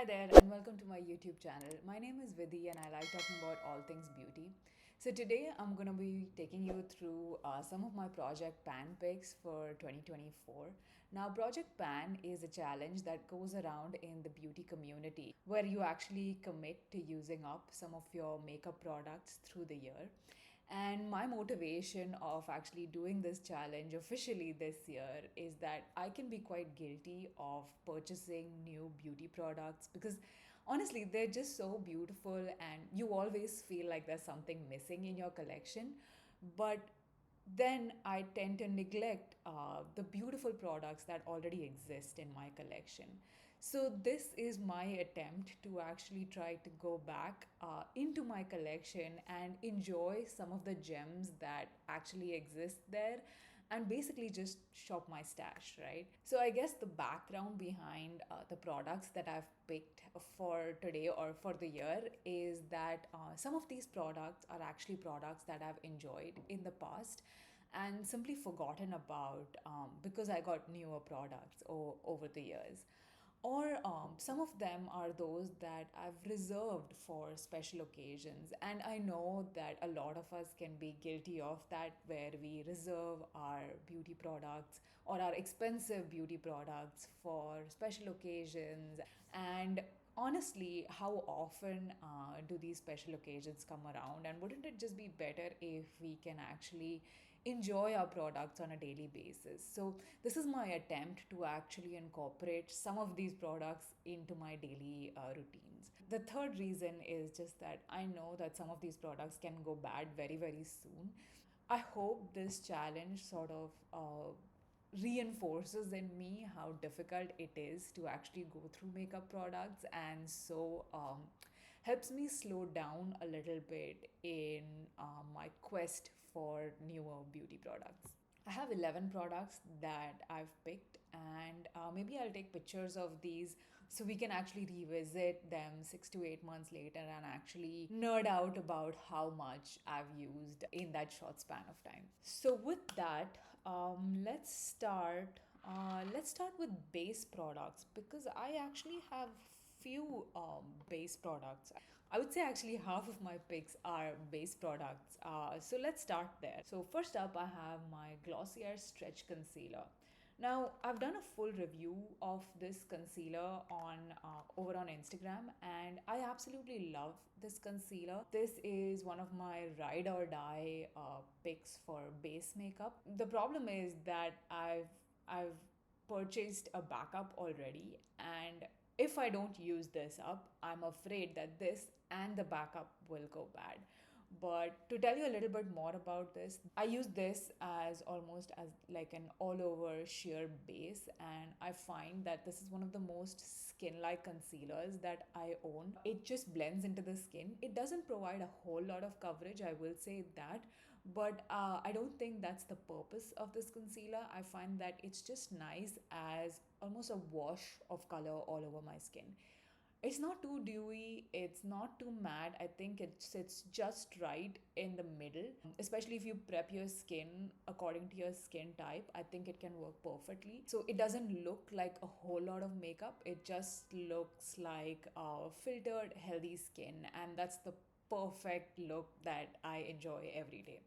Hi there, and welcome to my YouTube channel. My name is Vidhi, and I like talking about all things beauty. So, today I'm going to be taking you through some of my Project Pan picks for 2024. Now, Project Pan is a challenge that goes around in the beauty community where you actually commit to using up some of your makeup products through the year. And my motivation of actually doing this challenge officially this year is that I can be quite guilty of purchasing new beauty products because honestly, they're just so beautiful and you always feel like there's something missing in your collection. But then I tend to neglect the beautiful products that already exist in my collection. So, this is my attempt to actually try to go back into my collection and enjoy some of the gems that actually exist there and basically just shop my stash, right? So, I guess the background behind the products that I've picked for today or for the year is that some of these products are actually products that I've enjoyed in the past and simply forgotten about because I got newer products over the years. Or some of them are those that I've reserved for special occasions. And I know that a lot of us can be guilty of that, where we reserve our beauty products or our expensive beauty products for special occasions. And honestly, how often do these special occasions come around? And wouldn't it just be better if we can actually enjoy our products on a daily basis? So, this is my attempt to actually incorporate some of these products into my daily routines. The third reason is just that I know that some of these products can go bad very, very soon. I hope this challenge sort of reinforces in me how difficult it is to actually go through makeup products, and so helps me slow down a little bit in my quest for newer beauty products. I have 11 products that I've picked, and maybe I'll take pictures of these so we can actually revisit them 6 to 8 months later and actually nerd out about how much I've used in that short span of time. So, with that, let's start with base products because I actually have few base products. I would say actually half of my picks are base products. So let's start there. So first up, I have my Glossier Stretch Concealer. Now, I've done a full review of this concealer on over on Instagram, and I absolutely love this concealer. This is one of my ride or die picks for base makeup. The problem is that I've purchased a backup already, and if I don't use this up, I'm afraid that this and the backup will go bad. But to tell you a little bit more about this, I use this as almost as like an all over sheer base, and I find that this is one of the most skin like concealers that I own. It just blends into the skin. It doesn't provide a whole lot of coverage, I will say that, but I don't think that's the purpose of this concealer. I find that it's just nice as almost a wash of color all over my skin. It's not too dewy, it's not too matte. I think it sits just right in the middle. Especially if you prep your skin according to your skin type, I think it can work perfectly. So it doesn't look like a whole lot of makeup, it just looks like a filtered, healthy skin, and that's the perfect look that I enjoy every day.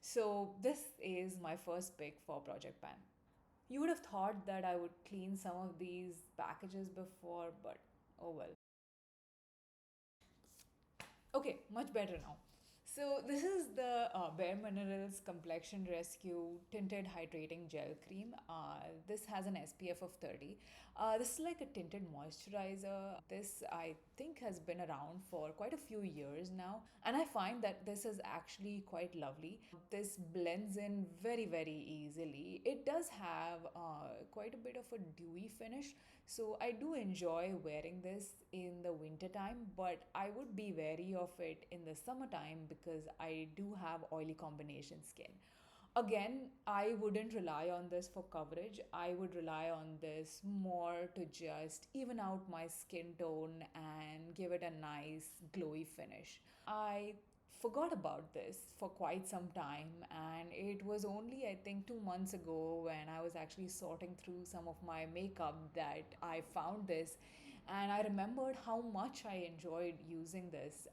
So, this is my first pick for Project Pan. You would have thought that I would clean some of these packages before, but oh well. Okay, much better now. So this is the Bare Minerals Complexion Rescue Tinted Hydrating Gel Cream. This has an SPF of 30. This is like a tinted moisturizer. This I think has been around for quite a few years now, and I find that this is actually quite lovely. This blends in very, very easily. It does have quite a bit of a dewy finish, so I do enjoy wearing this in the winter time, but I would be wary of it in the summertime because I do have oily combination skin. Again, I wouldn't rely on this for coverage. I would rely on this more to just even out my skin tone and give it a nice glowy finish. I forgot about this for quite some time, and it was only I think 2 months ago when I was actually sorting through some of my makeup that I found this, And I remembered how much I enjoyed using this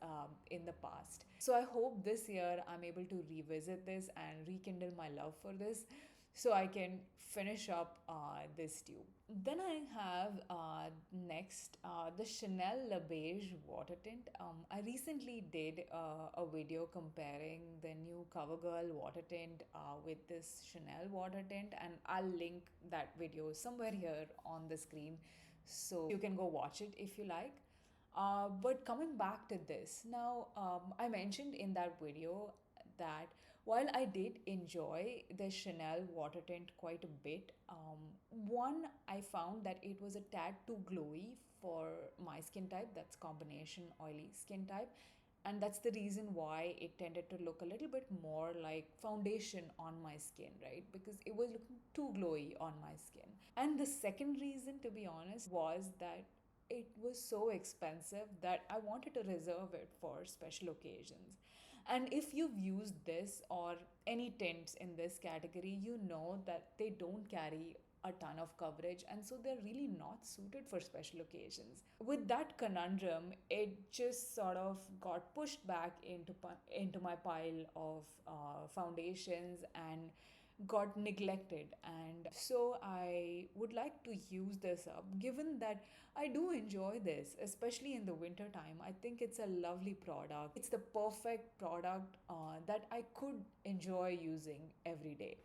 in the past. So I hope this year I'm able to revisit this and rekindle my love for this so I can finish up this tube. Then I have next the Chanel Le Beige water tint. I recently did a video comparing the new CoverGirl water tint with this Chanel water tint, and I'll link that video somewhere here on the screen so you can go watch it if you like. But coming back to this, now I mentioned in that video that while I did enjoy the Chanel water tint quite a bit, one, I found that it was a tad too glowy for my skin type, that's combination oily skin type. And that's the reason why it tended to look a little bit more like foundation on my skin, right? Because it was looking too glowy on my skin. And the second reason, to be honest, was that it was so expensive that I wanted to reserve it for special occasions. And if you've used this or any tints in this category, you know that they don't carry a ton of coverage, and so they're really not suited for special occasions. With that conundrum, it just sort of got pushed back into my pile of foundations and got neglected. And so I would like to use this up, given that I do enjoy this, especially in the winter time. I think it's a lovely product. It's the perfect product that I could enjoy using every day.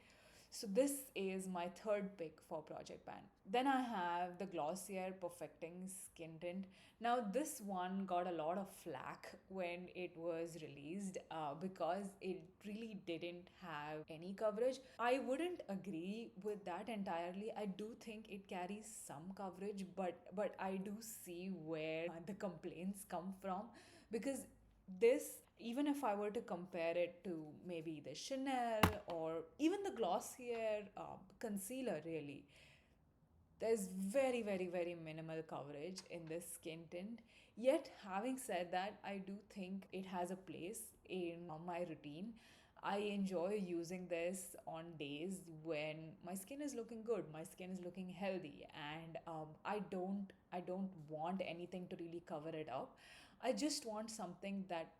So this is my third pick for Project Pan. Then I have the Glossier Perfecting Skin Tint. Now this one got a lot of flack when it was released because it really didn't have any coverage. I wouldn't agree with that entirely. I do think it carries some coverage, but I do see where the complaints come from, because this, even if I were to compare it to maybe the Chanel or even the Glossier concealer, really, there's very, very, very minimal coverage in this skin tint. Yet, having said that, I do think it has a place in my routine. I enjoy using this on days when my skin is looking good, my skin is looking healthy, and I don't want anything to really cover it up. I just want something that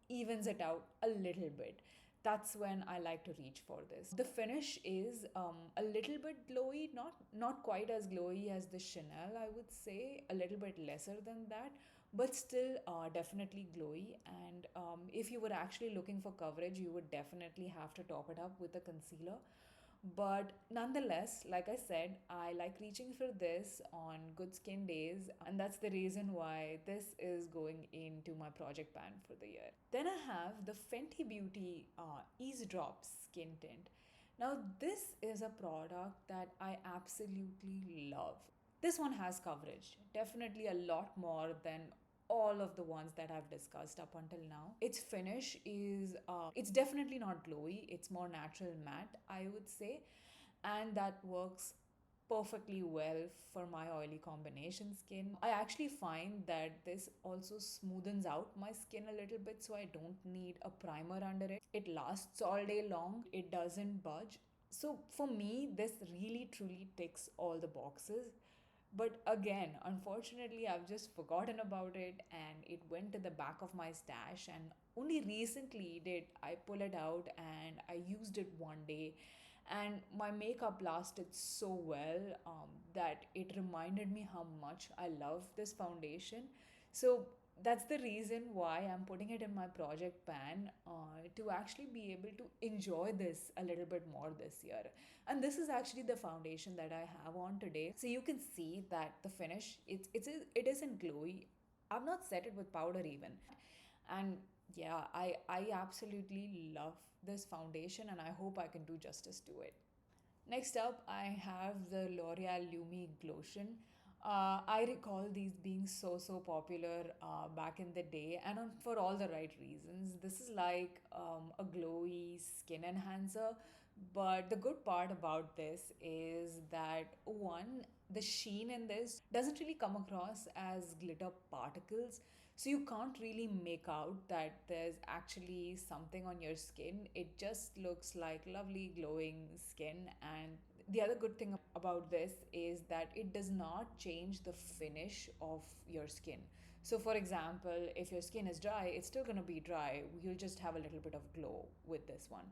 evens it out a little bit. That's when I like to reach for this. The finish is a little bit glowy, not quite as glowy as the Chanel, I would say, a little bit lesser than that, but still definitely glowy. And if you were actually looking for coverage, you would definitely have to top it up with a concealer. But nonetheless, like I said, I like reaching for this on good skin days, and that's the reason why this is going into my project pan for the year. Then I have the Fenty Beauty Eavesdrop Skin Tint. Now, this is a product that I absolutely love. This one has coverage, definitely a lot more than all of the ones that I've discussed up until now. Its finish is, it's definitely not glowy, it's more natural matte, I would say, and that works perfectly well for my oily combination skin. I actually find that this also smoothens out my skin a little bit, so I don't need a primer under it. It lasts all day long, it doesn't budge. So for me, this really truly ticks all the boxes. But again, unfortunately, I've just forgotten about it and it went to the back of my stash. And only recently did I pull it out and I used it one day. And my makeup lasted so well that it reminded me how much I love this foundation. So that's the reason why I'm putting it in my project pan to actually be able to enjoy this a little bit more this year. And this is actually the foundation that I have on today. So you can see that the finish, it isn't glowy. I've not set it with powder even. And yeah, I absolutely love this foundation and I hope I can do justice to it. Next up, I have the L'Oreal Lumi Glotion. I recall these being so popular back in the day, and for all the right reasons. This is like a glowy skin enhancer, but the good part about this is that one, the sheen in this doesn't really come across as glitter particles, so you can't really make out that there's actually something on your skin. It just looks like lovely glowing skin, and The other good thing about this is that it does not change the finish of your skin. So, for example, if your skin is dry, it's still going to be dry. You'll just have a little bit of glow with this one.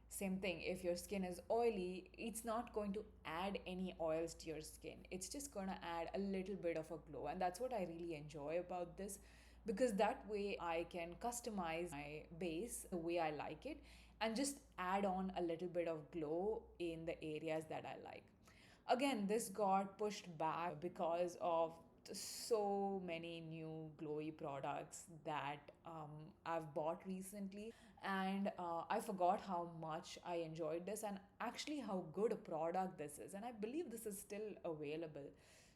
Same thing, if your skin is oily, it's not going to add any oils to your skin. It's just going to add a little bit of a glow. And that's what I really enjoy about this, because that way I can customize my base the way I like it and just add on a little bit of glow in the areas that I like. Again, this got pushed back because of so many new glowy products that I've bought recently, and I forgot how much I enjoyed this and actually how good a product this is. And I believe this is still available.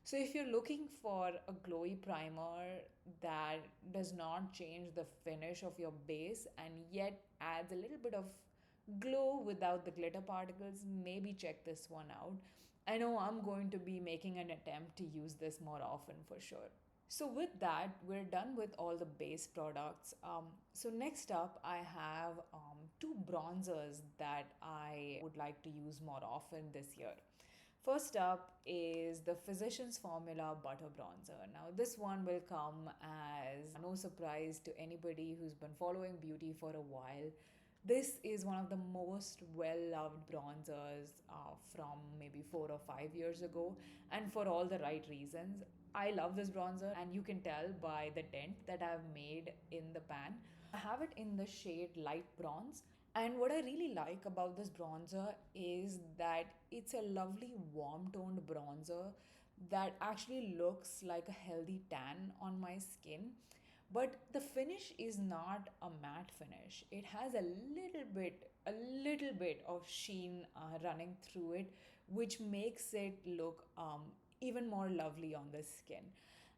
So, if you're looking for a glowy primer that does not change the finish of your base and yet adds a little bit of glow without the glitter particles, maybe check this one out. I know I'm going to be making an attempt to use this more often for sure. So, with that, we're done with all the base products. So, next up, I have two bronzers that I would like to use more often this year. First up is the Physicians Formula Butter Bronzer. Now, this one will come as no surprise to anybody who's been following beauty for a while. This is one of the most well loved bronzers from maybe 4 or 5 years ago, and for all the right reasons. I love this bronzer, and you can tell by the dent that I've made in the pan. I have it in the shade light bronze, and what I really like about this bronzer is that it's a lovely warm toned bronzer that actually looks like a healthy tan on my skin. But the finish is not a matte finish. It has a little bit of sheen running through it, which makes it look even more lovely on the skin.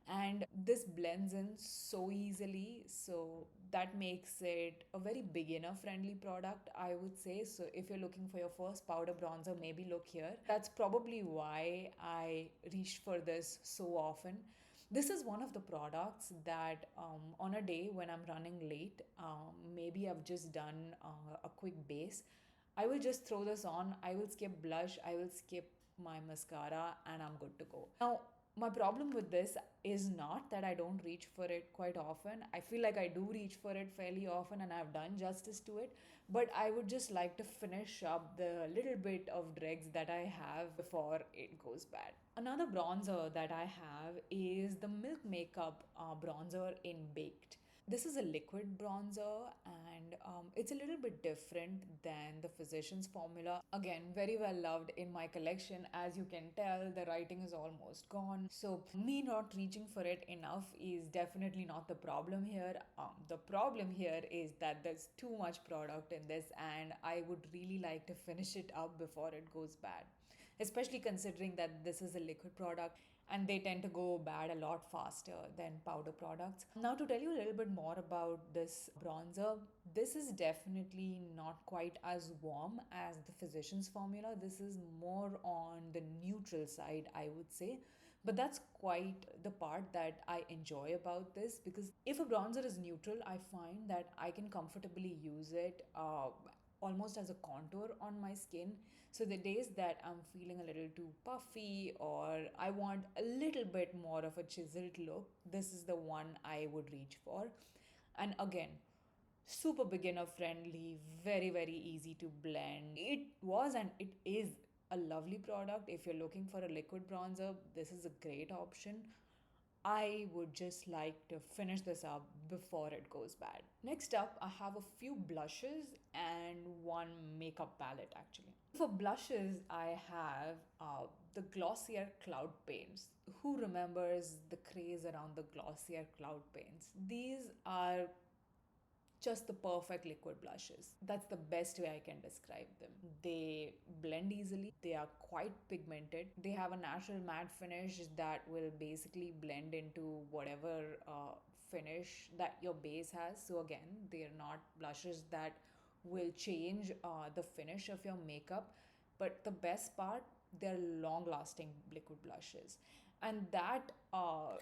And this blends in so easily, so that makes it a very beginner friendly product, I would say. So if you're looking for your first powder bronzer, maybe look here. That's probably why I reached for this so often. This is one of the products that on a day when I'm running late, maybe I've just done a quick base, I will just throw this on. I will skip blush, I will skip my mascara, and I'm good to go. Now, my problem with this is not that I don't reach for it quite often. I feel like I do reach for it fairly often and I've done justice to it. But I would just like to finish up the little bit of dregs that I have before it goes bad. Another bronzer that I have is the Milk Makeup bronzer in Baked. This is a liquid bronzer, and it's a little bit different than the Physicians Formula. Again, very well loved in my collection. As you can tell, the writing is almost gone. So, me not reaching for it enough is definitely not the problem here. The problem here is that there's too much product in this, and I would really like to finish it up before it goes bad, especially considering that this is a liquid product and they tend to go bad a lot faster than powder products. Now, to tell you a little bit more about this bronzer, this is definitely not quite as warm as the Physicians Formula. This is more on the neutral side, I would say. But that's quite the part that I enjoy about this, because if a bronzer is neutral, I find that I can comfortably use it almost as a contour on my skin. So the days that I'm feeling a little too puffy or I want a little bit more of a chiseled look, this is the one I would reach for. And again, super beginner friendly, very, very easy to blend. It was and it is a lovely product. If you're looking for a liquid bronzer, this is a great option. I would just like to finish this up before it goes bad. Next up, I have a few blushes and one makeup palette actually. For blushes, I have the Glossier Cloud Paints. Who remembers the craze around the Glossier Cloud Paints? These are just the perfect liquid blushes. That's the best way I can describe them. They blend easily, they are quite pigmented, they have a natural matte finish that will basically blend into whatever finish that your base has. So, again, they're not blushes that will change the finish of your makeup, but the best part, they're long lasting liquid blushes, and that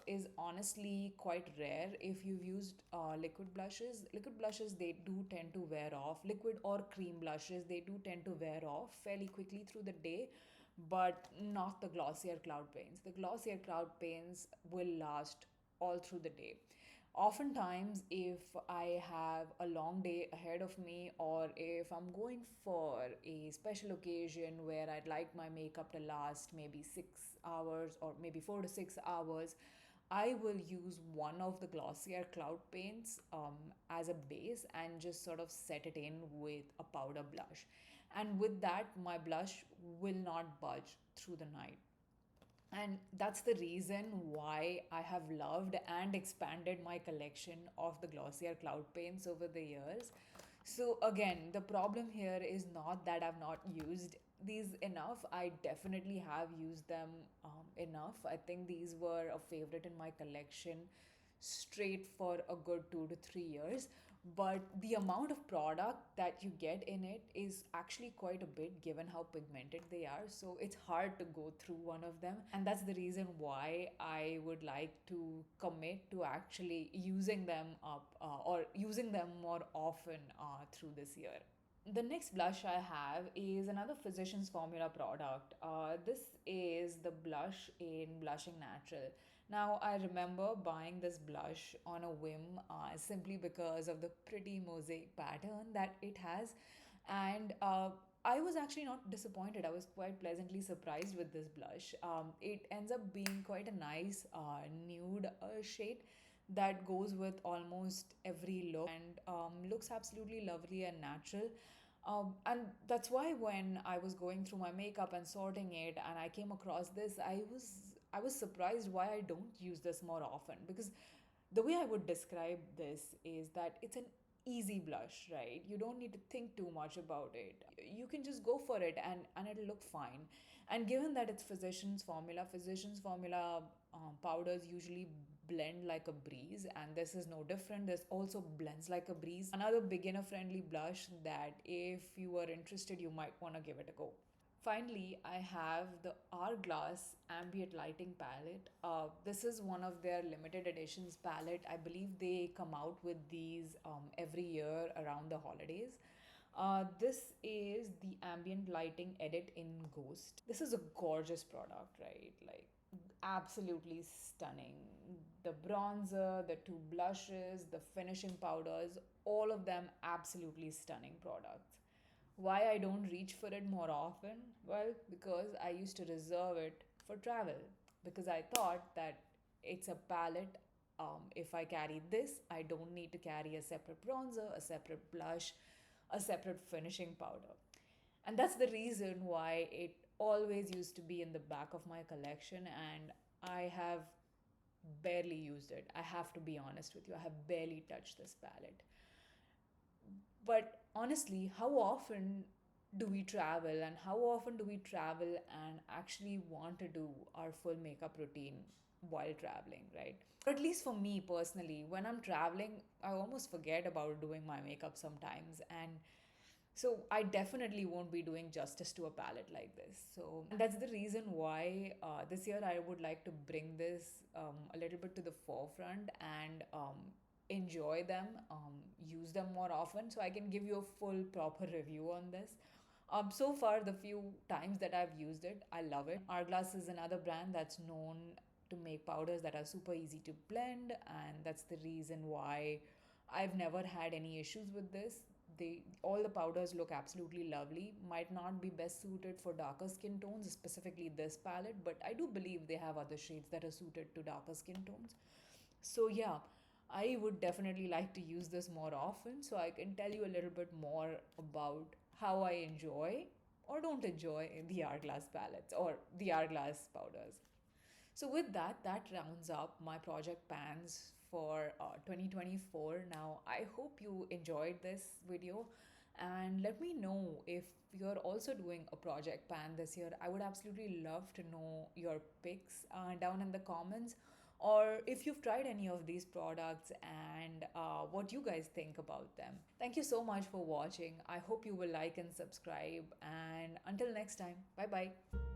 is honestly quite rare if you've used liquid blushes. They do tend to wear off. Liquid or cream blushes, they do tend to wear off fairly quickly through the day, but not the glossier cloud paints. The glossier cloud paints will last all through the day. Oftentimes, if I have a long day ahead of me, or if I'm going for a special occasion where I'd like my makeup to last maybe 6 hours or maybe 4 to 6 hours, I will use one of the glossier cloud paints as a base and just sort of set it in with a powder blush. And with that, my blush will not budge through the night. And that's the reason why I have loved and expanded my collection of the glossier cloud paints over the years. So, again, the problem here is not that I've not used these enough. I definitely have used them enough. I think these were a favorite in my collection straight for a good 2 to 3 years. But the amount of product that you get in it is actually quite a bit given how pigmented they are. So it's hard to go through one of them. And that's the reason why I would like to commit to actually using them up or using them more often through this year. The next blush I have is another Physicians Formula product. This is the blush in Blushing Natural. Now, I remember buying this blush on a whim simply because of the pretty mosaic pattern that it has. And I was actually not disappointed. I was quite pleasantly surprised with this blush. It ends up being quite a nice nude shade that goes with almost every look and looks absolutely lovely and natural. And that's why when I was going through my makeup and sorting it, and I came across this, I was surprised why I don't use this more often. Because the way I would describe this is that it's an easy blush, right? You don't need to think too much about it. You can just go for it, and it'll look fine. And given that it's Physicians Formula powders usually blend like a breeze, and this is no different. This also blends like a breeze. Another beginner friendly blush that if you are interested, you might want to give it a go. Finally, I have the Hourglass Ambient Lighting Palette. This is one of their limited editions palette. I believe they come out with these every year around the holidays. This is the ambient lighting edit in Ghost. This is a gorgeous product, right? Like, absolutely stunning. The bronzer, the two blushes, the finishing powders, all of them absolutely stunning products. Why I don't reach for it more often? Well, because I used to reserve it for travel. Because I thought that it's a palette. If I carry this, I don't need to carry a separate bronzer, a separate blush, a separate finishing powder. And that's the reason why it always used to be in the back of my collection, and I have barely used it. I have to be honest with you, I have barely touched this palette. But honestly, how often do we travel, and how often do we travel and actually want to do our full makeup routine while traveling, right? Or at least for me personally, when I'm traveling, I almost forget about doing my makeup sometimes. And so I definitely won't be doing justice to a palette like this. So that's the reason why this year I would like to bring this a little bit to the forefront and enjoy them, use them more often, so I can give you a full proper review on this. So far, the few times that I've used it, I love it. Hourglass is another brand that's known to make powders that are super easy to blend, and that's the reason why I've never had any issues with this. All the powders look absolutely lovely. Might not be best suited for darker skin tones, specifically this palette, but I do believe they have other shades that are suited to darker skin tones. So yeah, I would definitely like to use this more often so I can tell you a little bit more about how I enjoy or don't enjoy the Hourglass palettes or the Hourglass powders. So with that, that rounds up my project pans for 2024. Now, I hope you enjoyed this video, and let me know if you're also doing a project pan this year. I would absolutely love to know your picks down in the comments, or if you've tried any of these products and what you guys think about them. Thank you so much for watching. I hope you will like and subscribe, and until next time, bye bye.